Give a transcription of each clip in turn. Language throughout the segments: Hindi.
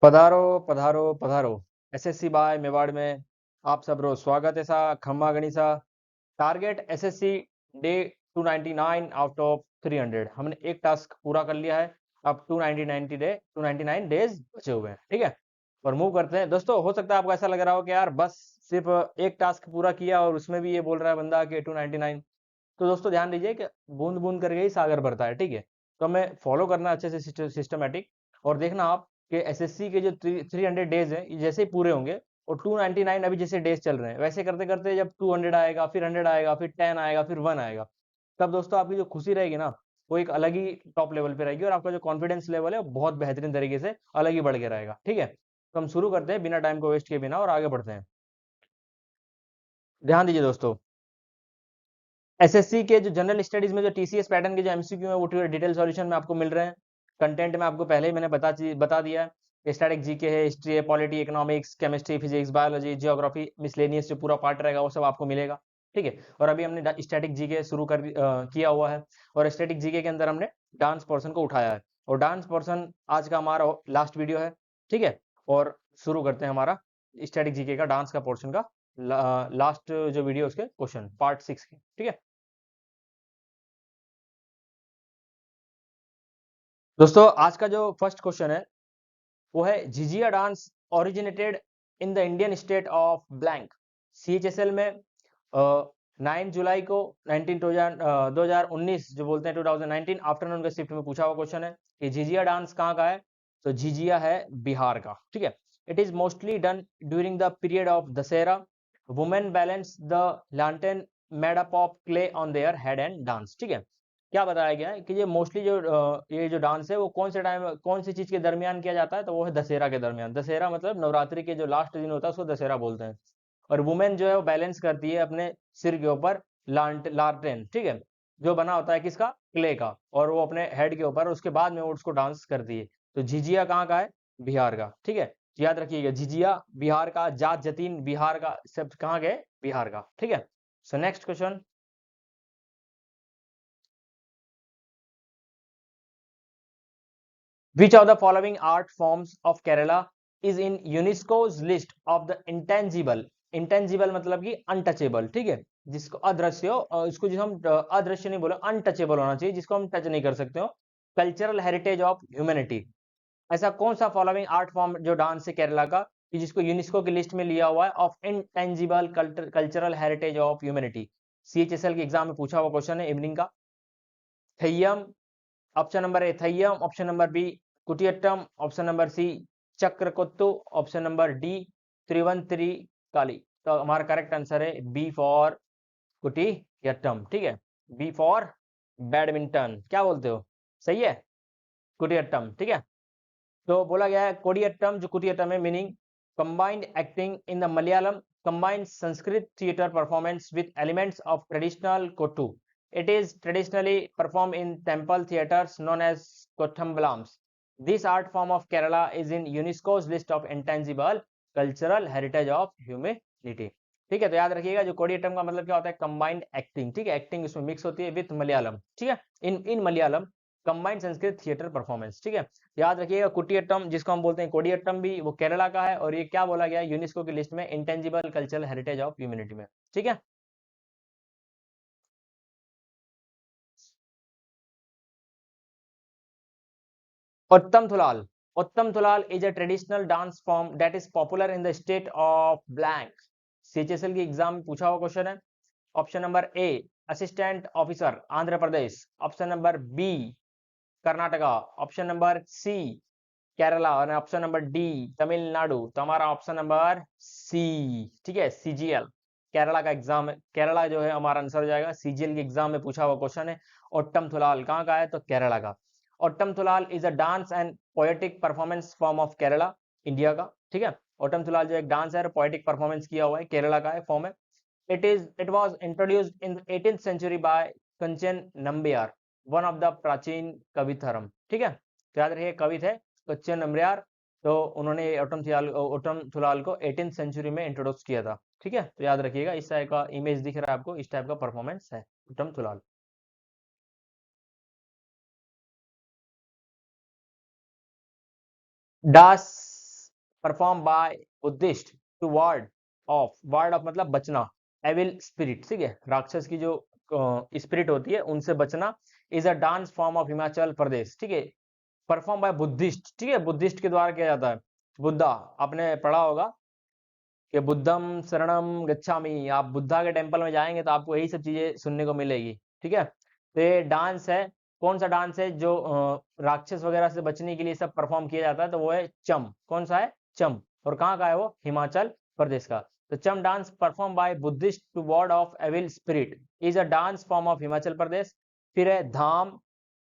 पधारो पधारो पधारो। एसएससी बाय मेवाड़ में आप सब रो स्वागत है सा खम्मा गणिसा। Target SSC day 299 out of 300। हमने एक टास्क पूरा कर लिया है। अब 299 डेज बचे हुए हैं, ठीक है। और मूव करते हैं दोस्तों। हो सकता है आपको ऐसा लग रहा हो कि यार बस सिर्फ एक टास्क पूरा किया और उसमें भी ये बोल रहा है बंदा कि 299। तो दोस्तों ध्यान दीजिए कि बूंद बूंद करके ही सागर भरता है, ठीक है। तो हमें फॉलो करना अच्छे से सिस्टमेटिक। और देखना आप कि एसएससी के जो 300 डेज हैं ये जैसे ही पूरे होंगे और 299 अभी जैसे डेज चल रहे हैं वैसे करते करते जब 200 आएगा, फिर 100 आएगा, फिर 10 आएगा, फिर 1 आएगा, तब दोस्तों आपकी जो खुशी रहेगी ना वो एक अलग ही टॉप लेवल पे रहेगी और आपका जो कॉन्फिडेंस लेवल है वो बहुत बेहतरीन तरीके से अलग ही बढ़ के रहेगा, ठीक है। तो हम शुरू करते हैं बिना टाइम को वेस्ट किए बिना और आगे बढ़ते हैं। ध्यान दीजिए दोस्तों, एसएससी के जो जनरल स्टडीज में जो टीसीएस पैटर्न के जो एमसीक्यू है वो डिटेल सॉल्यूशन में आपको मिल रहे हैं। कंटेंट में आपको पहले ही मैंने बता दिया है। स्टैटिक जीके है, हिस्ट्री है, polity, economics, chemistry, physics, biology, geography, miscellaneous जो पूरा पार्ट रहेगा वो सब आपको मिलेगा, ठीक है। और अभी हमने स्टैटिक जीके शुरू किया हुआ है और स्टैटिक जीके के अंदर हमने डांस पोर्शन को उठाया है और डांस पोर्शन आज का हमारा लास्ट वीडियो है, ठीक है। और शुरू करते हैं हमारा स्टैटिक जीके का डांस का पोर्शन का लास्ट जो वीडियो उसके क्वेश्चन पार्ट 6 के, ठीक है। दोस्तों आज का जो फर्स्ट क्वेश्चन है वो है jhijhiya dance originated in the Indian state of blank. CHSL में 9 जुलाई को 2019 जो बोलते हैं 2019 आफ्टरनून के शिफ्ट में पूछा हुआ क्वेश्चन है कि झिझिया डांस कहाँ का है। तो झिझिया है बिहार का, ठीक है। It is mostly done during the period of Dussehra. Women balance the lantern made up of clay on their head and dance, ठीक है। क्या बताया गया है कि ये मोस्टली जो ये जो डांस है वो कौन से टाइम कौन सी चीज के दरमियान किया जाता है, तो वो है दशहरा के दरमियान। दशहरा मतलब नवरात्रि के जो लास्ट दिन होता है उसको दशहरा बोलते हैं। और वुमेन जो है वो बैलेंस करती है अपने सिर के ऊपर लालटेन, ठीक है, जो बना होता है किसका, क्ले का, और वो अपने हेड के ऊपर उसके बाद में वो उसको डांस करती है। तो झिझिया कहाँ का है, बिहार का, ठीक है। तो याद रखिएगा झिझिया बिहार का, जाट जतीन बिहार का, सब कहाँ गए, बिहार का, ठीक है। So next question. Which of the following art forms of Kerala is in UNESCO's list of the intangible? Intangible मतलब कि untouchable, ठीक है, जिसको अदृश्य हो, इसको जिसको हम अदृश्य नहीं बोले, अनटचेबल होना चाहिए, जिसको हम टच नहीं कर सकते हो। Cultural heritage of humanity. ऐसा कौन सा फॉलोइंग आर्ट फॉर्म जो डांस है केरला का कि जिसको यूनेस्को की लिस्ट में लिया हुआ है of intangible cultural heritage of humanity. CHSL के एग्जाम में पूछा हुआ क्वेश्चन है इवनिंग का। Theyyam, option number A Theyyam, option number B Koodiyattam, option number C Chakrakottu, option number D Thiruvathira Kali. तो हमारा करेक्ट आंसर है बी फॉर कुटियट्टम, ठीक है। बी फॉर बैडमिंटन, क्या बोलते हो, सही है, कुटियट्टम, ठीक है। तो बोला गया है कोडियट्टम, जो कुटियट्टम है meaning combined acting in the Malayalam combined Sanskrit theatre performance with elements of traditional Kottu. It is traditionally performed in temple theatres known as Kothambalams. This art form of Kerala is in UNESCO's list of intangible cultural heritage of humanity. ठीक है, तो याद रखिएगा जो कोडियट्टम का मतलब क्या होता है, कंबाइंड एक्टिंग, ठीक है, एक्टिंग इसमें मिक्स होती है विथ मलयालम, ठीक है, in Malayalam combined Sanskrit theatre performance, ठीक है। याद रखिएगा कुटियट्टम जिसको हम बोलते हैं कोडियट्टम भी वो केरला का है और ये क्या बोला गया है यूनेस्को की लिस्ट में intangible cultural heritage of humanity में, ठीक है। Uttam Thulal. Uttam Thulal is a traditional dance form that is popular in the state of blank. CHSL की एग्जाम में पूछा हुआ क्वेश्चन है। Option number A assistant officer Andhra Pradesh, option number B Karnataka, option number C Kerala और ऑप्शन नंबर डी तमिलनाडु। तो हमारा ऑप्शन नंबर सी, ठीक है, सीजीएल केरला का एग्जाम, केरला जो है हमारा आंसर हो जाएगा। सीजीएल के एग्जाम में पूछा हुआ क्वेश्चन है ओट्टम थुलाल कहाँ का है, तो केरला का। Ottam Thullal is a dance and poetic performance form of Kerala, India का, ठीक है। ओट्टम थुलाल जो एक डांस है पोएटिक परफॉर्मेंस किया हुआ है, केरला का है फॉर्म है। It was introduced in the 18th century by Kanchan Nambiar, one of the प्राचीन कविथरम, ठीक है। तो याद रखिए कवि थे कंचन नंबियार, तो उन्होंने ओटम थुलाल को 18th सेंचुरी में इंट्रोड्यूस किया था, ठीक है। तो याद रखिएगा इस टाइप का इमेज दिख रहा है आपको, इस टाइप का परफॉर्मेंस है Ottam Thullal. Dance perform by Buddhist to ward off मतलब बचना, एविल स्पिरिट, ठीक है, राक्षस की जो स्पिरिट होती है उनसे बचना, is a dance form of Himachal Pradesh, ठीक है, परफॉर्म बाय बुद्धिस्ट, ठीक है, बुद्धिस्ट के द्वारा किया जाता है। बुद्धा, आपने पढ़ा होगा कि बुद्धम शरणम गच्छामि, आप बुद्धा के टेम्पल में जाएंगे तो आपको यही सब चीजें सुनने को मिलेगी, ठीक है। तो ये डांस है, कौन सा डांस है जो राक्षस वगैरह से बचने के लिए सब परफॉर्म किया जाता है, तो वो है चम। कौन सा है? चम। और कहाँ का है वो? हिमाचल प्रदेश का। तो Cham dance perform by Buddhist to ward off evil spirit is a dance form of Himachal Pradesh. फिर है धाम,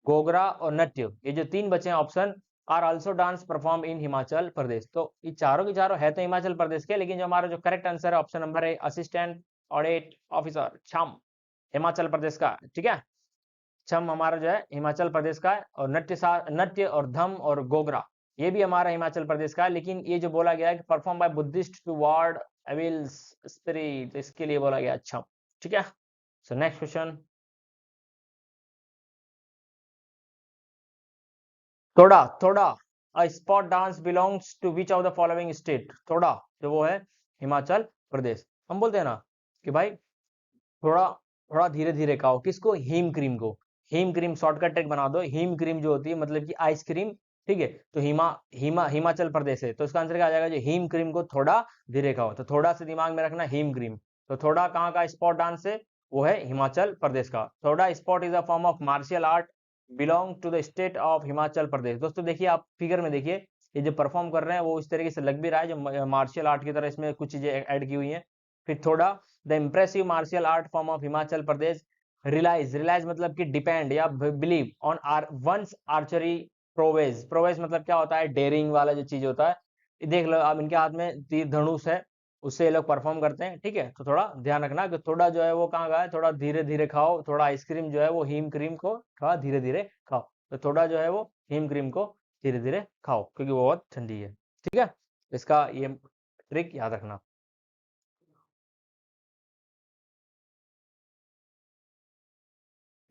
गोगरा और नृत्य, ये जो तीन बचे हैं option, are also dance perform in Himachal Pradesh. तो ये चारों के चारों है तो हिमाचल प्रदेश के, लेकिन जो हमारा जो करेक्ट आंसर है ऑप्शन नंबर है असिस्टेंट ऑडिट ऑफिसर छम, हिमाचल प्रदेश का, ठीक है। छम हमारा जो है हिमाचल प्रदेश का है। और नृत्य और धम और गोगरा ये भी हमारा हिमाचल प्रदेश का है, लेकिन ये जो बोला गया है कि perform by Buddhist to ward evils spirit, तो इसके लिए बोला गया छम, ठीक है। So next question, Thoda Thoda a sport dance belongs to which of the following state. Thoda जो वो है हिमाचल प्रदेश। हम बोलते हैं ना कि भाई थोड़ा थोड़ा धीरे धीरे खाओ, किसको? हीम क्रीम को। हीम क्रीम शॉर्टकट ट्रिक बना दो, हीम क्रीम जो होती है मतलब कि आइसक्रीम, ठीक है। तो हिमाचल प्रदेश है, तो इसका आंसर क्या आ जाएगा? जो हीम क्रीम को थोड़ा धीरे खाओ, तो थोड़ा से दिमाग में रखना हीम क्रीम। तो थोड़ा कहाँ का स्पॉट डांस है? वो है हिमाचल प्रदेश का। Thoda sport is a form of martial art belong to the state of Himachal Pradesh. दोस्तों देखिए, आप फिगर में देखिए, ये जो परफॉर्म कर रहे हैं वो इस तरीके से लग भी रहा है जो मार्शियल आर्ट की तरह, इसमें कुछ चीजें ऐड की हुई हैं। फिर Thoda the impressive martial art form of Himachal Pradesh relies मतलब कि डिपेंड या believe on once archery prowess. Prowess मतलब क्या होता है? डेयरिंग वाला जो चीज होता है। ये देख लो, अब इनके हाथ में तीर धनुष है, उससे ये लोग परफॉर्म करते हैं, ठीक है। तो थोड़ा ध्यान रखना कि थोड़ा जो है वो कहाँ का है, थोड़ा धीरे धीरे खाओ। थोड़ा आइसक्रीम जो है वो हीम क्रीम को थोड़ा धीरे धीरे खाओ। तो थोड़ा जो है वो हीम क्रीम को धीरे धीरे खाओ क्योंकि वो बहुत ठंडी है, ठीक है। इसका ये ट्रिक याद रखना।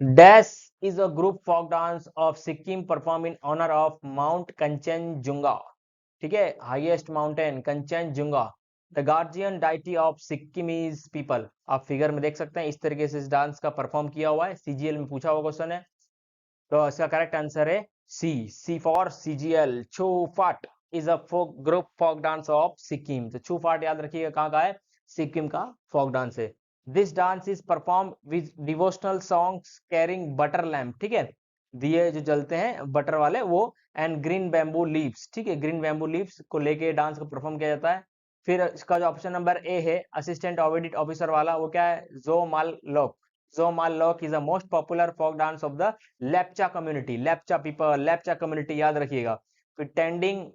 Dash is a group folk dance of Sikkim performed in honor of Mount Kanchenjunga, ठीक है, highest mountain Kanchenjunga, the guardian deity of Sikkimese people. आप फिगर में देख सकते हैं इस तरीके से इस डांस का परफॉर्म किया हुआ है, सीजीएल में पूछा हुआ क्वेश्चन है। तो इसका करेक्ट आंसर है सी for CGL. Chu Faat is a folk group folk dance of Sikkim. तो छू फाट याद रखिएगा कहाँ का है? सिक्किम का फोक डांस है। This dance is perform with devotional songs carrying butter lamp, ठीक है, दिए जो जलते हैं बटर वाले वो, एंड ग्रीन बैम्बू लीव्स, ठीक है, ग्रीन बैम्बू लीव्स को लेके डांस को परफॉर्म किया जाता है। फिर इसका जो ऑप्शन नंबर ए है असिस्टेंट ऑडिट ऑफिसर वाला, वो क्या है? जो माल लोक। Zo Mal Lok is the most popular folk dance of the Lepcha community. Lepcha people, Lepcha community याद रखिएगा। फिर टेंडिंग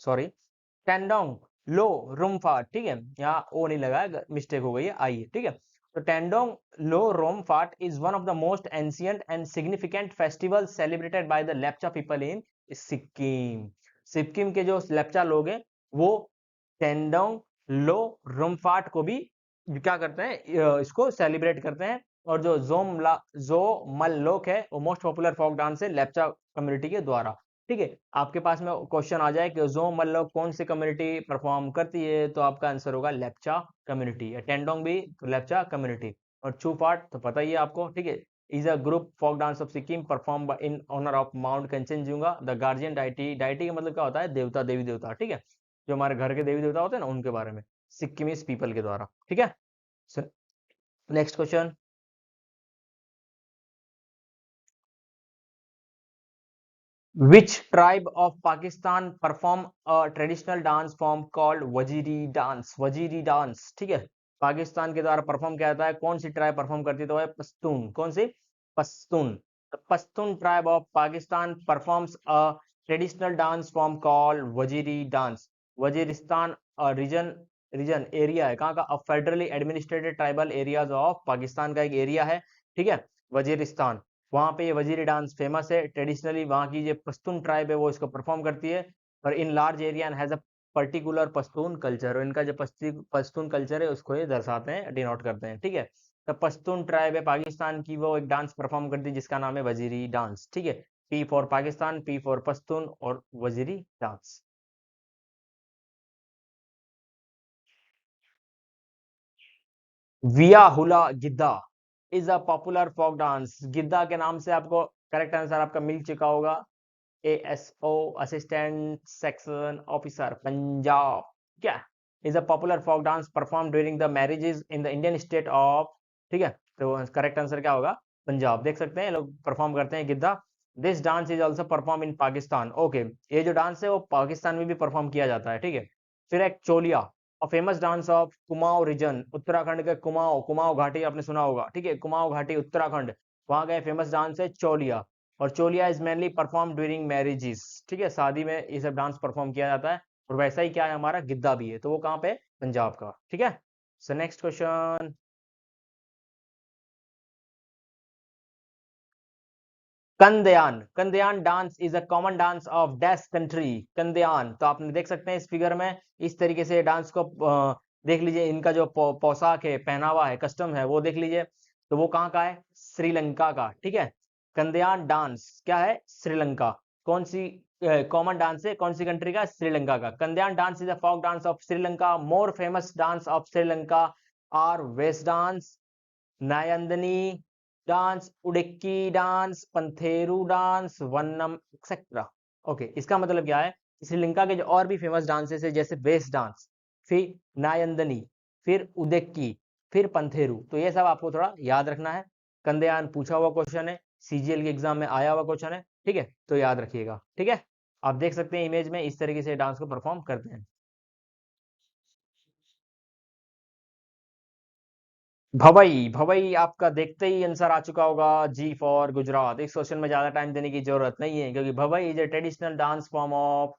सॉरी, टेंडोंग लो रूमफाट, ठीक है, यहाँ ओ नहीं लगा है, मिस्टेक हो गई है, आई है, ठीक है। तो Tendong Lho Rum Faat is one of the most ancient and significant festival celebrated by the Lepcha people in Sikkim. Sikkim के जो लेप्चा लोग हैं वो टेंडोंग लो रोमफाट को भी क्या करते हैं? इसको सेलिब्रेट करते हैं। और जो जो मल्लोक है वो मोस्ट पॉपुलर फोक डांस है लेप्चा कम्युनिटी के द्वारा, ठीक है। आपके पास में क्वेश्चन आ जाए कि जो मल्लोक कौन सी कम्युनिटी परफॉर्म करती है, तो आपका आंसर होगा लेप्चा कम्युनिटी। टेंडोंग भी तो लेप्चा कम्युनिटी। और छूपाट तो पता ही है आपको, ठीक है, is a group folk dance of Sikkim perform in honour of mount Kanchenjunga the guardian deity. Deity का मतलब क्या होता है? देवता, देवी देवता, ठीक है, जो हमारे घर के देवी देवता होते हैं ना उनके बारे में, सिक्किमीज पीपल के द्वारा, ठीक है। Next question, which tribe of Pakistan perform a traditional dance form called Waziri dance? Waziri dance, ठीक है, पाकिस्तान के द्वारा परफॉर्म किया जाता है। कौन सी ट्राइब परफॉर्म करती है? तो है पश्तून। कौन सी? Pashtun. Pashtun tribe of Pakistan performs a traditional dance form called Waziri dance. Waziristan region, region area है कहाँ का? Federally administered tribal areas of Pakistan का एक एरिया है, ठीक है, वजीरिस्तान। वहां पे ये वजीरी डांस फेमस है। ट्रेडिशनली वहां की जो पश्तून ट्राइब है वो इसको परफॉर्म करती है। और in large area and has a particular Pashtun culture. और इनका जो पश्तून कल्चर है उसको ये दर्शाते हैं, डिनोट करते हैं, ठीक है। तो पश्तून ट्राइब है पाकिस्तान की, वो एक डांस परफॉर्म करती है जिसका नाम है वजीरी डांस, ठीक है। P for Pakistan, P for Pashtun और वजीरी डांस। विया हुला Giddha is a popular folk dance. Giddha के नाम से आपको करेक्ट आंसर आपका मिल चुका होगा। ASO, assistant section officer, Punjab. क्या is a popular folk dance perform during the marriages in the Indian state of. ठीक है, तो करेक्ट आंसर क्या होगा? पंजाब। देख सकते हैं लोग परफॉर्म करते हैं Giddha. This dance is also perform in Pakistan. Okay, ये जो डांस है वो पाकिस्तान में भी परफॉर्म किया जाता है। ठीक है, फिर एक Choliya, a famous dance of Kumaon region, Uttarakhand के कुमाऊं, कुमाऊं घाटी आपने सुना होगा। ठीक है, कुमाऊं घाटी उत्तराखंड, वहां का फेमस डांस है चोलिया। और चोलिया is mainly perform during marriages. ठीक है, शादी में ये सब डांस परफॉर्म किया जाता है। और वैसा ही क्या है हमारा गिद्दा भी है, तो वो कहाँ पे? पंजाब का। ठीक है, so next question. Kandyan, Kandyan dance is a common dance of dash country. Kandyan, तो आपने देख सकते हैं इस फिगर में, इस तरीके से डांस को देख लीजिए। इनका जो पोशाक है, पहनावा है, कस्टम है, वो देख लीजिए। तो वो कहाँ का है? श्रीलंका का। ठीक है, कंदयान डांस क्या है? श्रीलंका। कौन सी कॉमन डांस है? कौन सी कंट्री का? श्रीलंका का। Kandyan dance is a folk dance of Sri Lanka. More famous dance of Sri Lanka are west dance, Naiyandi dance, Udekki dance, Pantheru dance, Vannam etcetera. Okay, इसका मतलब क्या है? श्रीलंका के जो और भी फेमस डांसेस है, जैसे वेस्ट डांस, फिर नायंदनी, फिर उदेक्की, फिर पंथेरू, तो ये सब आपको थोड़ा याद रखना है। कंदयान पूछा हुआ क्वेश्चन है, CGL के एग्जाम में आया हुआ क्वेश्चन है। ठीक है, तो याद रखिएगा। ठीक है, आप देख सकते हैं इमेज में इस तरीके से डांस को परफॉर्म करते हैं। भवई, भवई आपका देखते ही आंसर आ चुका होगा। जी फॉर गुजरात। इस क्वेश्चन में ज्यादा टाइम देने की जरूरत नहीं है, क्योंकि Bhavai is a traditional dance form of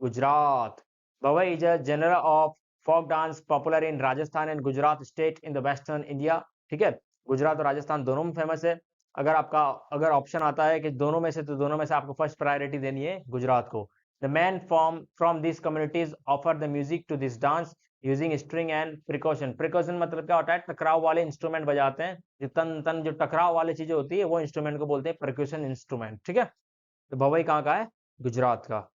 Gujarat. Bhavai is a genre of folk dance popular in Rajasthan and Gujarat state in the western India. ठीक है, गुजरात और राजस्थान दोनों में फेमस है। अगर ऑप्शन आता है कि दोनों में से, तो दोनों में से आपको फर्स्ट प्रायोरिटी देनी है गुजरात को। The man from this communities offer the music to this dance using string and percussion. Percussion मतलब क्या होता है? टकराव वाले इंस्ट्रूमेंट बजाते हैं। जो तन तन जो टकराव वाली चीजें होती है, वो इंस्ट्रूमेंट को बोलते हैं परक्यूशन इंस्ट्रूमेंट। ठीक है, तो भवई कहाँ का है? गुजरात का।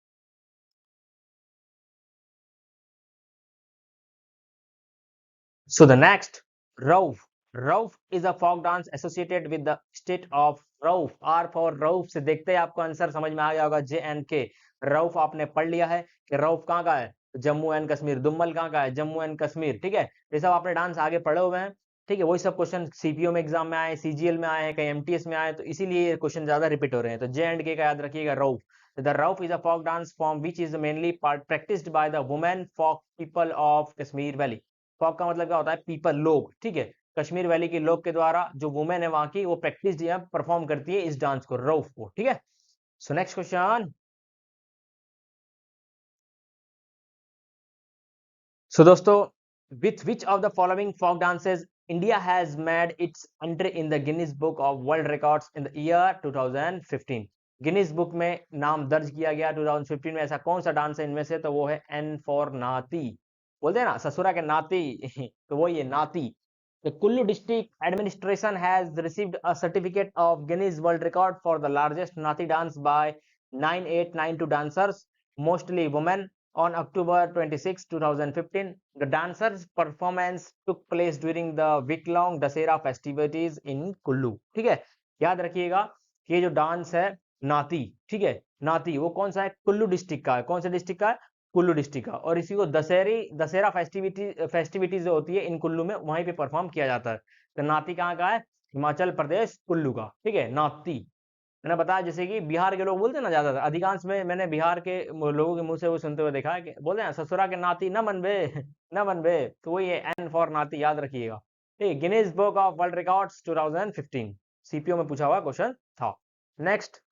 So the next, Rauf. Rauf is a folk dance associated with the state of Rauf. R for Rauf से देखते ही आपको आंसर समझ में आ गया होगा, JNK। रऊफ आपने पढ़ लिया है कि रऊफ कहाँ का है? जम्मू एंड कश्मीर। दुम्मल कहाँ का है? जम्मू एंड कश्मीर। ठीक है, ये सब आपने डांस आगे पढ़े हुए हैं। ठीक है, वही सब क्वेश्चन CPO में एग्जाम में आए, CGL में आए हैं, कहीं MTS में आए, तो इसीलिए ये क्वेश्चन ज्यादा रिपीट हो रहे हैं। तो J&K का याद रखिएगा, Rauf. The Rauf is a folk dance form which is mainly practiced by the women folk people of Kashmir Valley। Folk का मतलब क्या होता है? पीपल, लोग। ठीक है, कश्मीर वैली के लोग के द्वारा जो वुमेन है वहां की, वो प्रैक्टिस या परफॉर्म करती है इस डांस को, रऊफ को। ठीक है, सो नेक्स्ट क्वेश्चन। सो दोस्तों, with which of the following folk dances India has made its entry in the Guinness book of world records in the year 2015। Guinness book में नाम दर्ज किया गया 2015 में। ऐसा कौन सा डांस है इनमें से? तो वो है एन फॉर नाती। बोलते हैं ना ससुरा के नाती तो वो ये नाती। The Kullu district administration has received a certificate of Guinness World Record for the largest Nathi dance by 9892 dancers, mostly women, on October 26, 2015. The dancers' performance took place during the week-long Dasera festivities in Kullu. ठीक है, याद रखिएगा कि ये जो डांस है नाती, ठीक है, नाती वो कौन सा है? कुल्लू डिस्ट्रिक्ट का है। कौन सा डिस्ट्रिक्ट का है? कुल्लू डिस्ट्रिक्ट का। और इसी को दशहरा फेस्टिविटीज जो होती है इन कुल्लू में, वहीं पे परफॉर्म किया जाता है। तो नाती कहाँ का है? हिमाचल प्रदेश, कुल्लू का। ठीक है, नाती। मैंने बताया जैसे कि बिहार के लोग बोलते हैं ना ज्यादातर, अधिकांश में मैंने बिहार के लोगों के मुंह से वो सुनते हुए देखा है कि बोलते हैं ससुरा के नाती न मनबे न मनबे। तो वही है एन फॉर नाती, याद रखिएगा। ठीक, Guinness book of world records 2015, CPO में पूछा हुआ क्वेश्चन था। Next,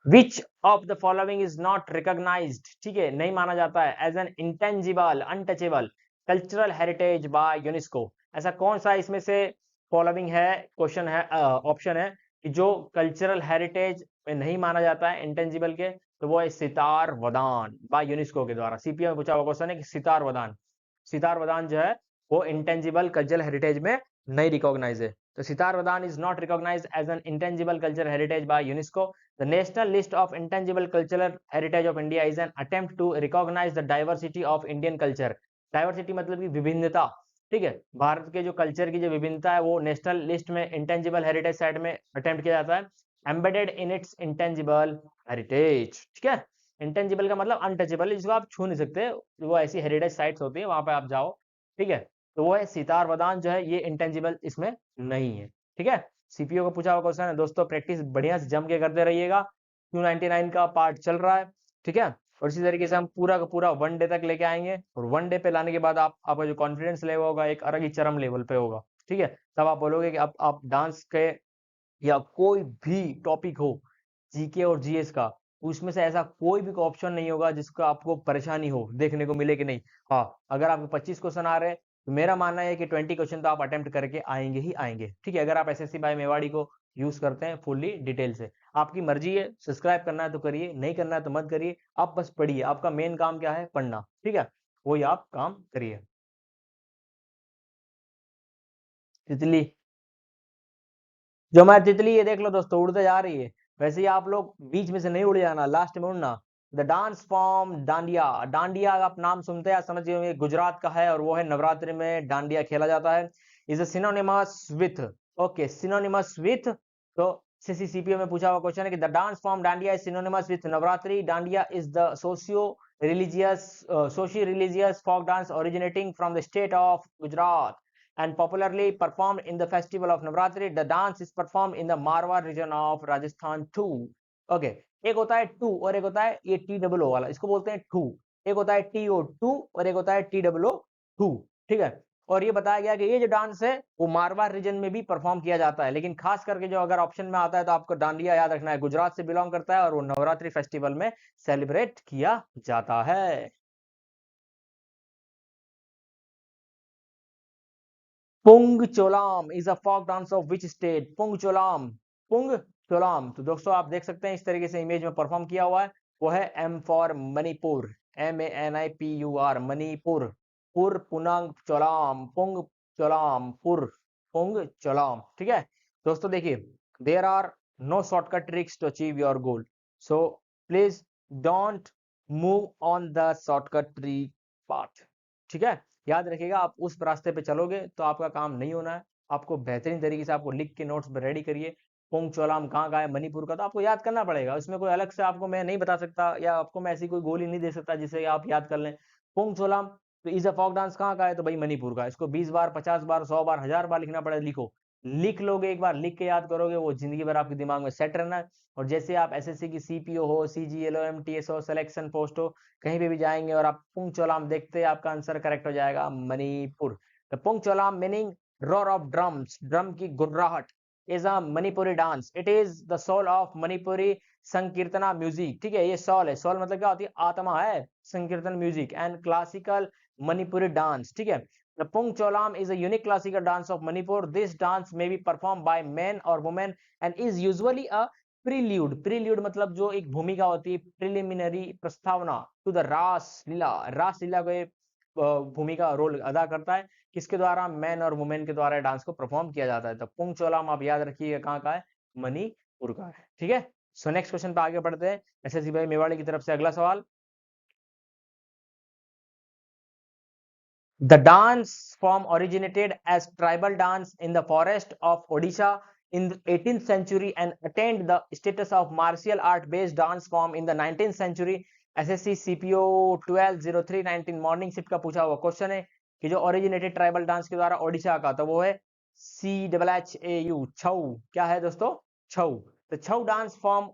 which of the following is not recognised, ठीक है, नहीं माना जाता है as an intangible untouchable cultural heritage by UNESCO. ऐसा कौन सा इसमें से फॉलोइंग है, क्वेश्चन है, ऑप्शन है कि जो कल्चरल हेरिटेज में नहीं माना जाता है, इंटेंजिबल के? तो वो है सितार वदान, बाय यूनेस्को के द्वारा। CPO में पूछा हुआ क्वेश्चन है कि सितार वदान, सितार वदान जो है वो इंटेंजिबल कल्चरल हेरिटेज में नहीं रिकॉग्नाइज है। तो sitar vadan is not recognised as an intangible cultural heritage by UNESCO. The national list of intangible cultural heritage of India is an attempt to recognise the diversity of Indian culture. Diversity मतलब कि विभिन्नता, ठीक है, भारत के जो कल्चर की जो विभिन्नता है वो नेशनल लिस्ट में इंटेंजिबल हेरिटेज साइट में अटेम्प्ट किया जाता है। Embedded in its intangible heritage, ठीक है। इंटेंजिबल का मतलब अनटचेबल, जिसको आप छू नहीं सकते, वो ऐसी हेरिटेज साइट्स होती है, वहां पे आप जाओ, ठीक है। तो वो है सितार वदान जो है ये इंटेंजिबल इसमें नहीं है, ठीक है। सीपीओ का पूछा हुआ क्वेश्चन है दोस्तों, प्रैक्टिस बढ़िया से जम के करते रहिएगा। 299 का पार्ट चल रहा है, ठीक है। और इसी तरीके से हम पूरा का पूरा 1 डे तक लेके आएंगे, और 1 डे पे लाने के बाद आपका जो कॉन्फिडेंस लेवल होगा एक अलग ही चरम लेवल पे होगा, ठीक है। तब आप बोलोगे कि आप डांस के या कोई भी टॉपिक हो जीके और जीएस का, उसमें से ऐसा कोई भी ऑप्शन नहीं होगा जिसका आपको परेशानी हो, देखने को मिले कि नहीं। हाँ, अगर आपको 25 क्वेश्चन आ रहे हैं तो मेरा मानना है कि 20 क्वेश्चन तो आप अटेम्प्ट करके आएंगे ही आएंगे, ठीक है। अगर आप एसएससी बाय मेवाड़ी को यूज करते हैं फुल्ली डिटेल से, आपकी मर्जी है, सब्सक्राइब करना है तो करिए, नहीं करना है तो मत करिए, आप बस पढ़िए। आपका मेन काम क्या है? पढ़ना, ठीक है, वही आप काम करिए। तितली, जो हमारी तितली ये देख लो दोस्तों, उड़ते जा रही है। वैसे ही आप लोग बीच में से नहीं उड़ जाना, लास्ट में उड़ना। The dance form dandiya, dandiya आप नाम सुनते हैं समझिए ये गुजरात का है, और वो है नवरात्रि में डांडिया खेला जाता है। Is synonymous with, okay, synonymous with. तो सीसीसीपीओ में पूछा हुआ क्वेश्चन है कि the dance form Dandiya is synonymous with Navratri. Dandiya is the socio religious folk dance originating from the state of Gujarat and popularly performed in the festival of Navratri. The dance is performed in the Marwar region of Rajasthan too. Okay, एक होता है टू और एक होता है ये टी डबल ओ वाला, इसको बोलते हैं टू। एक होता है टी ओ टू और एक होता है टी डबल ओ टू, ठीक है। और ये बताया गया कि ये जो डांस है वो मारवाड़ रीजन में भी परफॉर्म किया जाता है, लेकिन खास करके जो अगर ऑप्शन में आता है तो आपको डांडिया याद रखना है, गुजरात से बिलोंग करता है और वो नवरात्रि फेस्टिवल में सेलिब्रेट किया जाता है। Pung Cholom is a folk dance of which state? Pung Cholom, Pung Cholom, तो दोस्तों आप देख सकते हैं इस तरीके से इमेज में परफॉर्म किया हुआ है। वो है M for Manipur, MANIPUR, Manipur. पुर पुनंग चोलाम, पुंग चोलाम, पुर पुंग चोलाम, ठीक है। दोस्तों देखिए, there are no shortcut tricks to achieve your goal, so please don't move on the shortcut trick path, ठीक है। याद रखिएगा, आप उस रास्ते पे चलोगे तो आपका काम नहीं होना है। आपको बेहतरीन तरीके से आपको लिख के नोट्स रेडी करिए। पोंग चोलाम कहाँ का है, मणिपुर का, तो आपको याद करना पड़ेगा। उसमें कोई अलग से आपको मैं नहीं बता सकता, या आपको मैं ऐसी कोई गोली नहीं दे सकता जिसे आप याद कर लें। पोंग चोलाम तो इज अ फोक डांस कहाँ का है, तो भाई मणिपुर का। इसको 20 बार, 50 बार, 100 बार, 1000 बार लिखना पड़ेगा, लिखो। लिख लोगे एक बार, लिख के याद करोगे, वो जिंदगी भर आपके दिमाग में सेट रहना है। और जैसे आप एसएससी की सीपीओ हो, सीजीएल हो, एमटीएस हो, सिलेक्शन पोस्ट हो, कहीं पे भी जाएंगे और आप पुंग चोलाम देखते हैं, आपका आंसर करेक्ट हो जाएगा Manipur. The Pung Cholom meaning roar of drums, drum की गुर्राहट, is a Manipuri dance. It is the soul of Manipuri Sankirtana music, ठीक है। ये सोल है, सोल मतलब क्या होती है? आत्मा है। संकीर्तन music and classical Manipuri dance, ठीक है। The Pung Cholam is a unique classical dance of Manipur. This dance may be performed by men or women and is usually a prelude, prelude मतलब जो एक भूमिका होती है, प्रिलिमिनरी प्रस्तावना टू द रास लीला। रास लीला को भूमिका रोल अदा करता है, किसके द्वारा? मैन और वुमेन के द्वारा डांस को परफॉर्म किया जाता है। तो पुंग चोलाम आप याद रखिएगा कहाँ का है, मणिपुर का है, ठीक है। सो नेक्स्ट क्वेश्चन पे आगे बढ़ते हैं। एसएससी भाई मेवाड़ी की तरफ से अगला सवाल, the dance form originated as tribal dance in the forest of Odisha in the 18th century and attained the status of martial art based dance form in the 19th century. SSC CPO 120319 morning shift का पूछा हुआ क्वेश्चन है कि जो ओरिजिनेटेड ट्राइबल डांस के द्वारा ओडिशा का, तो वो है CHHAU, छऊ। क्या है दोस्तों? छऊ। The Chhau dance form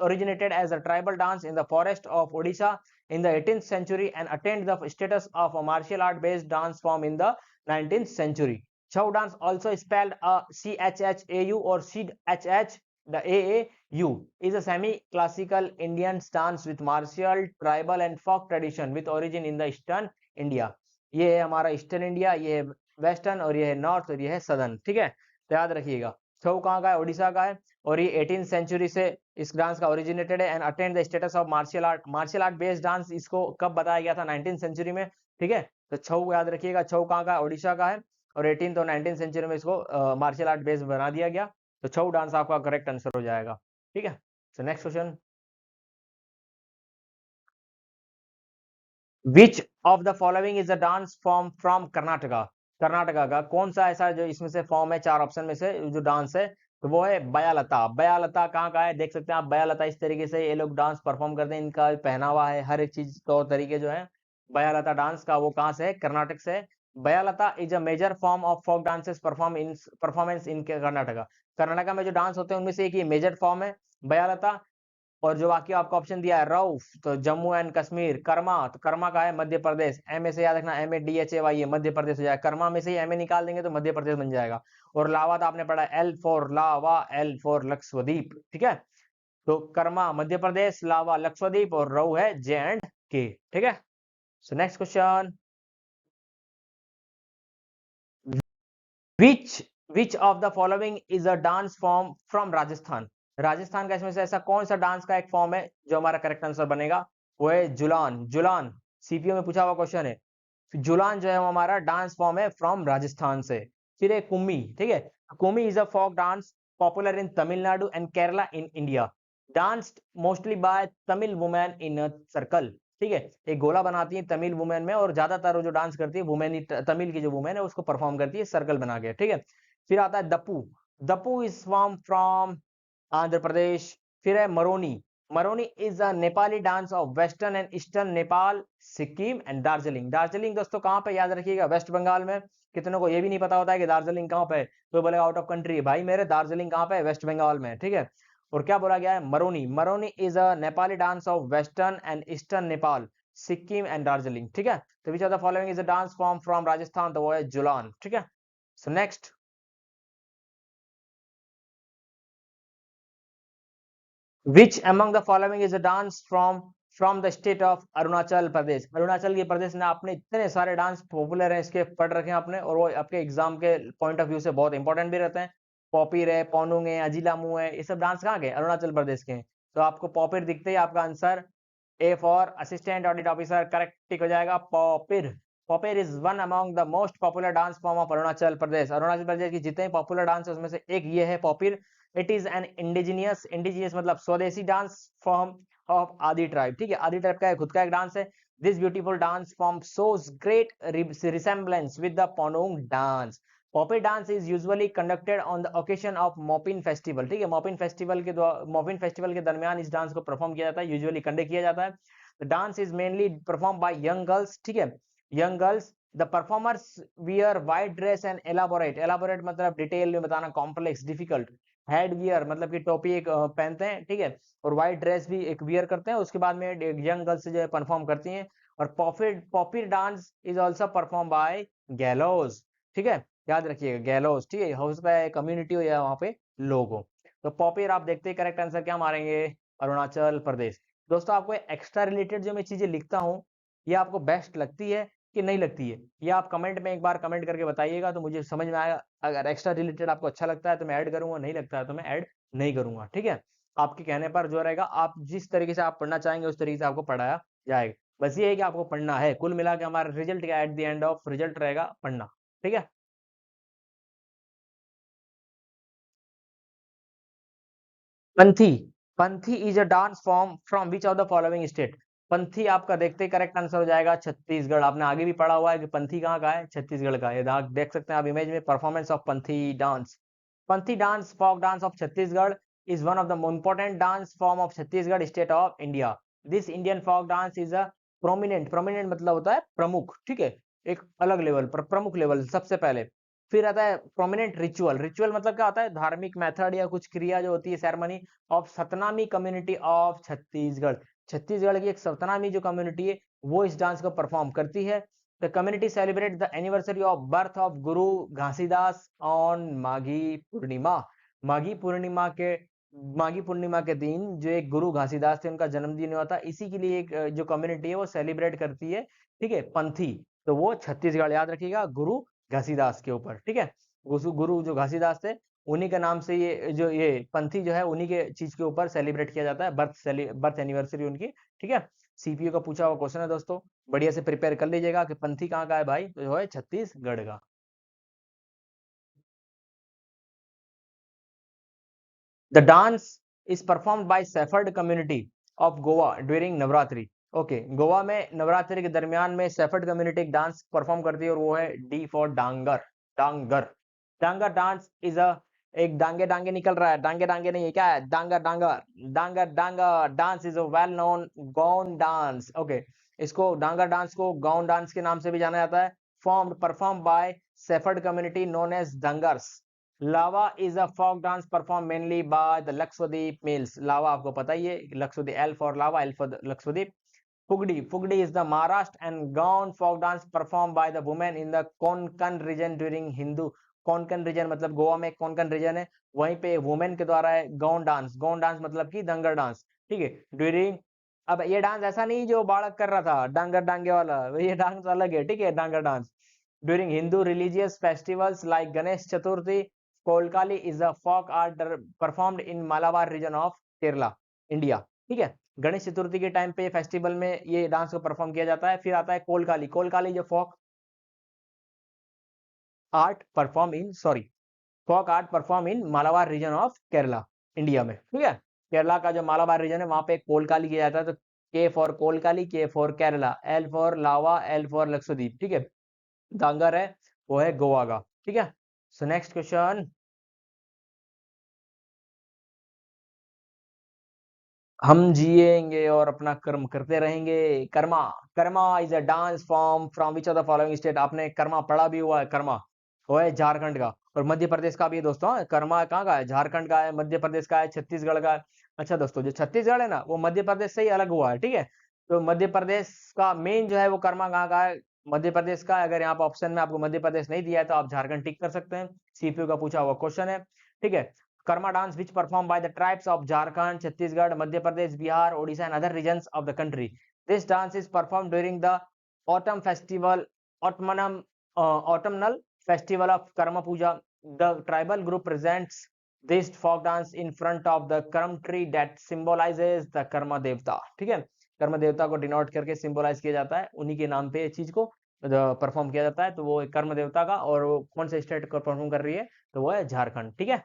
originated as a tribal dance in the forest of Odisha in the 18th century and attained the status of a martial art based dance form in the 19th century. Chhau dance, also spelled CHHAU or CHH, the AAU, is a semi-classical Indian dance with martial, tribal and folk tradition with origin in the Eastern India. ये है हमारा ईस्टर्न इंडिया, ये है वेस्टर्न, और ये है नॉर्थ, और ये है सदर्न, ठीक है। तो याद रखिएगा, छऊ कहाँ का है? ओडिशा का है, और ये 18th सेंचुरी से इस डांस का ओरिजिनेटेड है and attend the status of martial art. Martial art based dance इसको कब बताया गया था? 19th सेंचुरी में, ठीक है। तो छऊ याद रखिएगा, छऊ कहाँ का है? ओडिशा का है। और 18th और 19th सेंचुरी में इसको मार्शल आर्ट बेस बना दिया गया। तो छऊ डांस आपका करेक्ट आंसर हो जाएगा। ठीक है, so next question, which of the following is a dance form from Karnataka? Karnataka का कौन सा ऐसा जो इसमें से फॉर्म है, चार ऑप्शन में से जो डांस है, तो वो है बयालता। बयालता कहाँ का है, देख सकते हैं आप, बयालता इस तरीके से ये लोग डांस परफॉर्म करते हैं, इनका पहनावा है, हर एक चीज तौर तरीके जो है बयालता डांस का, वो कहाँ से है, कर्नाटक से है। Bayalata is a major form of folk dances performance in Karnataka. Karnataka में जो डांस होते हैं उनमें से एक ये मेजर फॉर्म है बयालता। और जो बाकी आपको ऑप्शन दिया है रऊफ, तो जम्मू एंड कश्मीर। कर्मा, तो कर्मा का है मध्य प्रदेश। एम ए से याद रखना, MADHAY मध्य प्रदेश हो जाएगा। कर्मा में से ही एम ए निकाल देंगे तो मध्य प्रदेश बन जाएगा। और लावा तो आपने पढ़ा L for lava, L for Lakshadweep. ठीक है, तो कर्मा मध्य प्रदेश, लावा लक्षद्वीप, और रऊ है J&K। ठीक है, so next question, which which of the following is a dance form from Rajasthan? Rajasthan का इसमें से ऐसा कौन सा डांस का एक फॉर्म है जो हमारा करेक्ट आंसर बनेगा, वो है जुलान। जुलान सीपीओ में पूछा हुआ क्वेश्चन है। जुलान जो है वो हमारा डांस फॉर्म है फ्रॉम राजस्थान से। फिर है कुम्मी। ठीक है, Kummi is a folk dance popular in Tamil Nadu and Kerala in India, danced mostly by Tamil women in a circle. ठीक है, एक गोला बनाती है तमिल वुमेन में, और ज्यादातर वो जो डांस करती है वुमेन ही, तमिल की जो वुमेन है उसको परफॉर्म करती है सर्कल बना के। ठीक है, फिर आता है दप्पू। Dappu is from Andhra Pradesh. फिर है Maroni. Maroni is a Nepali dance of western and eastern Nepal, Sikkim and Darjeeling. Darjeeling दोस्तों कहाँ पे, याद रखिएगा वेस्ट बंगाल में। कितनों को ये भी नहीं पता होता है कि दार्जिलिंग कहाँ पे है, तो बोलेगा आउट ऑफ कंट्री है। भाई मेरे दार्जिलिंग कहाँ पे है, वेस्ट बंगाल में। ठीक है, और क्या बोला गया है, Maroni. Maroni is a Nepali dance of western and eastern Nepal, Sikkim and Darjeeling. ठीक है, तो विच of the following is a dance form from Rajasthan, तो वो है जुलान। ठीक है, so next, Which among the following is a dance from the state of Arunachal Pradesh? Arunachal के प्रदेश में आपने इतने सारे डांस पॉपुलर हैं, इसके पढ़ रखे हैं आपने, और वो आपके एग्जाम के पॉइंट ऑफ व्यू से बहुत इंपॉर्टेंट भी रहते हैं। पॉपिर है, पोनुंग है, अजीलामू है, ये सब डांस कहाँ के, अरुणाचल प्रदेश के हैं। तो आपको पॉपिर दिखते ही आपका answer A for assistant audit officer correct tick हो जाएगा, Popir. Popir is one among the most popular dance form of Arunachal Pradesh. Arunachal Pradesh की जितने पॉपुलर डांस है उसमें से एक ये है पॉपिर। इट इज एन इंडिजिनियस मतलब स्वदेशी डांस फॉर्म ऑफ आदि ट्राइब। ठीक है, आदि ट्राइब का खुद का एक डांस है। This beautiful dance form shows great resemblance with the Ponung dance. Popir dance is usually conducted on the occasion of Mopin festival. ठीक है, मोपिन फेस्टिवल के दरमियान इस डांस को परफॉर्म किया जाता है, यूजुअली कंडक्ट किया जाता है। The dance is mainly perform by young girls. ठीक है, young girls. The performers wear white dress and elaborate मतलब डिटेल में बताना, कॉम्प्लेक्स डिफिकल्ट। हेड वियर मतलब कि टोपी एक पहनते हैं। ठीक है, और व्हाइट ड्रेस भी एक वियर करते हैं, उसके बाद में यंग गर्ल्स जो है परफॉर्म करती हैं। और Popir dance is also perform by Galos. ठीक है, याद रखिएगा गैलोज। ठीक है, हो सकता है कम्युनिटी हो या वहाँ पे लोग हो। तो पॉपिर आप देखते हैं, करेक्ट आंसर क्या मारेंगे, अरुणाचल प्रदेश। दोस्तों आपको एक्स्ट्रा रिलेटेड जो मैं चीजें लिखता हूँ, ये आपको बेस्ट लगती है कि नहीं लगती है, ये आप कमेंट में एक बार कमेंट करके बताइएगा, तो मुझे समझ में आएगा। अगर एक्स्ट्रा रिलेटेड आपको अच्छा लगता है तो मैं ऐड करूंगा, नहीं लगता है तो मैं ऐड नहीं करूंगा। ठीक है, आपके कहने पर जो रहेगा, आप जिस तरीके से आप पढ़ना चाहेंगे उस तरीके से आपको पढ़ाया जाएगा। बस ये है कि आपको पढ़ना है, कुल मिला के हमारा रिजल्ट क्या, at the end of result रहेगा पढ़ना। ठीक है, Panthi. Panthi is a dance form from which of the following state? Panthi आपका देखते ही करेक्ट आंसर हो जाएगा छत्तीसगढ़। आपने आगे भी पढ़ा हुआ है कि पंथी कहाँ का है, छत्तीसगढ़ का। ये देख सकते हैं आप इमेज में, performance of Panthi dance. Panthi dance folk dance of Chhattisgarh is one of the important dance form of Chhattisgarh state of India. This Indian folk dance is a prominent मतलब होता है प्रमुख। ठीक है, एक अलग लेवल पर, प्रमुख लेवल सबसे पहले। फिर आता है प्रोमिनेंट रिचुअल। रिचुअल मतलब क्या होता है, धार्मिक मेथड या कुछ क्रिया जो होती है, ceremony of Satnami community of Chhattisgarh. Chhattisgarh की एक सतनामी जो कम्युनिटी है वो इस डांस को परफॉर्म करती है। The community celebrate the anniversary of birth of Guru Ghasidas on Maghi Purnima. Maghi Purnima के माघी पूर्णिमा के दिन जो एक गुरु घासीदास थे उनका जन्मदिन हुआ था, इसी के लिए एक जो कम्युनिटी है वो सेलिब्रेट करती है। ठीक है, पंथी, तो वो छत्तीसगढ़, याद रखिएगा गुरु घासीदास के ऊपर। ठीक है, गुरु जो घासीदास थे उन्हीं के नाम से ये पंथी जो है उन्हीं के चीज के ऊपर सेलिब्रेट किया जाता है, बर्थ एनिवर्सरी उनकी। ठीक है, सीपीयू का पूछा हुआ क्वेश्चन है दोस्तों, बढ़िया से प्रिपेयर कर लीजिएगा कि पंथी कहाँ का है भाई, तो जो है छत्तीसगढ़ का। The dance is performed by shepherd community of Goa during Navratri. Okay, Goa में नवरात्रि के दरमियान में सेफर्ड कम्युनिटी एक डांस परफॉर्म करती है और वो है D for Dangar. Dhangar, Dhangar dance is अ, एक डांगे डांगे निकल रहा है, डांगे डांगे नहीं है, क्या है, Dhangar Dhangar, Dhangar Dhangar dance is a well known Goan dance. Okay, इसको डांगर डांस को गौन डांस के नाम से भी जाना जाता है। Formed perform by shepherd community known as Dhangars. Lava is a folk dance perform mainly by the Lakshadweep males. Lava आपको पता ही है, Lakshadweep, L for Lava, L for Lakshadweep. Fugdi, Fugdi is the Maharashtra and Gaon folk dance performed by the women in the Konkan region during Hindu। Konkan region मतलब गोवा में कोंकण रीजन है, वहीं पे वुमेन के द्वारा है गौन डांस। गौन डांस मतलब कि दंगर डांस, ठीक है। ड्यूरिंग, अब ये डांस ऐसा नहीं जो बालक कर रहा था डांगर डांगे वाला, ये डांस अलग है, ठीक है, Dhangar dance. During Hindu religious festivals like Ganesh Chaturthi, Kolkali is a folk art performed in Malabar region of Kerala, India, ठीक है। गणेश चतुर्थी के टाइम पे फेस्टिवल में ये डांस को परफॉर्म किया जाता है। फिर आता है कोलकाली, कोलकाली जो folk art perform in, sorry, folk art perform in Malabar region of Kerala, India में, ठीक है। केरला का जो मालाबार रीजन है वहां पे कोलकाली किया जाता है। तो के फॉर कोलकाली, के for Kerala, L for Lava, L for Lakshadweep, ठीक है। डांगर है वो है गोवा का, ठीक है। सो नेक्स्ट क्वेश्चन, हम जिएंगे और अपना कर्म करते रहेंगे। Karma, Karma is a dance form from which of the following state. आपने कर्मा पढ़ा भी हुआ है, कर्मा वो है झारखंड का और मध्य प्रदेश का भी है दोस्तों। कर्मा कहाँ का है, झारखंड का है, मध्य प्रदेश का है, छत्तीसगढ़ का है। अच्छा दोस्तों, जो छत्तीसगढ़ है ना वो मध्य प्रदेश से ही अलग हुआ है, ठीक है। तो मध्य प्रदेश का मेन जो है वो कर्मा कहाँ का है, मध्य प्रदेश का है। अगर यहाँ पे ऑप्शन में आपको मध्य प्रदेश नहीं दिया है तो आप झारखंड टिक कर सकते हैं, सीपीयू का पूछा हुआ क्वेश्चन है, ठीक है। Karma dance which performed by the tribes of Jharkhand, Chhattisgarh, Madhya Pradesh, Bihar, Odisha and other regions of the country. This dance is performed during the autumn festival, autumnal festival of Karma Puja. The tribal group presents this folk dance in front of the Karma tree that symbolizes the Karma Devta। ठीक है, कर्म देवता को डिनोट करके सिंबलाइज किया जाता है, उन्हीं के नाम पे ये चीज को परफॉर्म किया जाता है। तो वो कर्म देवता का, और वो कौन से स्टेट को परफॉर्म कर रही है, तो वो है झारखंड, ठीक है।